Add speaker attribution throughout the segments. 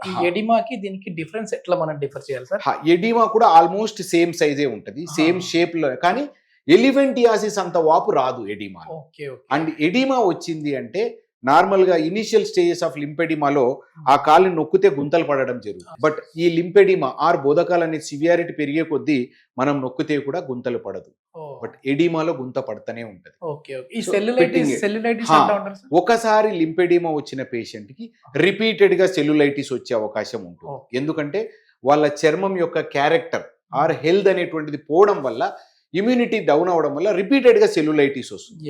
Speaker 1: ఈ ఎడిమాకి దీనికి డిఫరెన్స్ ఎట్లా మనం డిఫర్ చేయాలి సార్?
Speaker 2: ఎడిమా కూడా ఆల్మోస్ట్ సేమ్ సైజే ఉంటది, సేమ్ షేప్ లో, కానీ ఎలిఫెంటియాసిస్ అంత వాపు రాదు ఎడిమా.
Speaker 1: ఓకే.
Speaker 2: అండ్ ఎడిమా వచ్చింది అంటే నార్మల్ గా ఇనిషియల్ స్టేజెస్ ఆఫ్ లింపెడిమాలో ఆ కాలుని నొక్కితే గుంతలు పడడం జరుగుతుంది. బట్ ఈ లింపెడిమా ఆర్ బోధకాలు అనే సివియారిటీ పెరిగే కొద్దీ మనం నొక్కితే కూడా గుంతలు పడదు. బట్ ఎడిమాలో గుంత పడుతూనే ఉంటది. ఒకసారి లింపెడిమా వచ్చిన పేషెంట్ కి రిపీటెడ్ గా సెల్యులైటిస్ వచ్చే అవకాశం ఉంటుంది. ఎందుకంటే వాళ్ళ చర్మం యొక్క క్యారెక్టర్ ఆర్ హెల్త్ అనేటువంటిది పోవడం వల్ల, ఇమ్యూనిటీ డౌన్ అవడం వల్ల రిపీటెడ్ గా సెల్యులైటిస్ వస్తుంది.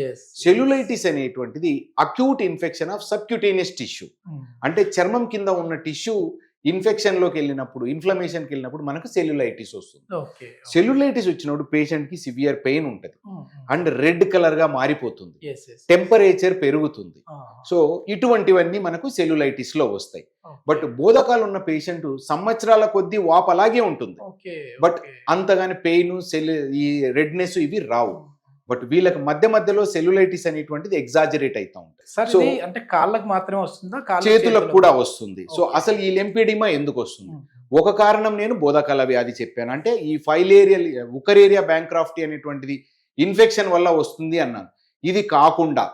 Speaker 2: సెల్యులైటిస్ అనేటువంటిది acute infection of subcutaneous tissue. అంటే చర్మం కింద ఉన్న టిష్యూ ఇన్ఫెక్షన్ లోకి వెళ్ళినప్పుడు, ఇన్ఫ్లమేషన్కి వెళ్ళినప్పుడు మనకు సెల్యులైటిస్ వస్తుంది. సెల్యులైటిస్ వచ్చినప్పుడు పేషెంట్ కి సివియర్ పెయిన్ ఉంటుంది అండ్ రెడ్ కలర్ గా మారిపోతుంది, టెంపరేచర్ పెరుగుతుంది. సో ఇటువంటివన్నీ మనకు సెల్యులైటిస్ లో వస్తాయి. బట్ బోధకాలు ఉన్న పేషెంట్ సంవత్సరాల కొద్దీ వాపు అలాగే ఉంటుంది, బట్ అంతగాని పెయిన్, ఈ రెడ్నెస్ ఇవి రావు. బట్ వీళ్ళకి మధ్యలో సెల్యులైటిస్ అనేటువంటిది ఎగ్జాజరేట్ అవుతా ఉంటుంది.
Speaker 1: సో అంటే కాళ్ళకు మాత్రమే వస్తుందా,
Speaker 2: చేతులకు కూడా వస్తుంది. సో అసలు ఈ లింపెడిమా ఎందుకు వస్తుంది? ఒక కారణం నేను బోధకాల వ్యాధి చెప్పాను, అంటే ఈ ఫైలేరియల్ ఉకరేరియా బ్యాంక్రాఫ్టీ అనేటువంటిది ఇన్ఫెక్షన్ వల్ల వస్తుంది అన్నాను. ఇది కాకుండా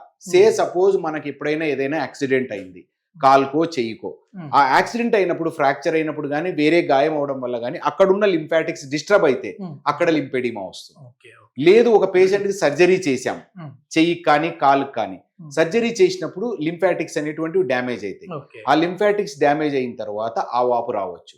Speaker 2: సపోజ్ మనకి ఎప్పుడైనా ఏదైనా యాక్సిడెంట్ అయింది, కాల్కో చెయ్యికో, ఆ యాక్సిడెంట్ అయినప్పుడు, ఫ్రాక్చర్ అయినప్పుడు కానీ, వేరే గాయం అవడం వల్ల కానీ అక్కడున్న లింఫాటిక్స్ డిస్టర్బ్ అయితే అక్కడ లింపెడిమా వస్తుంది. లేదు ఒక పేషెంట్ కి సర్జరీ చేశాం, చెయ్యికి కానీ కాలుకి కానీ, సర్జరీ చేసినప్పుడు లింఫాటిక్స్ అనేటువంటివి డ్యామేజ్ అవుతాయి. ఆ లింఫాటిక్స్ డ్యామేజ్ అయిన తర్వాత ఆ వాపు రావచ్చు.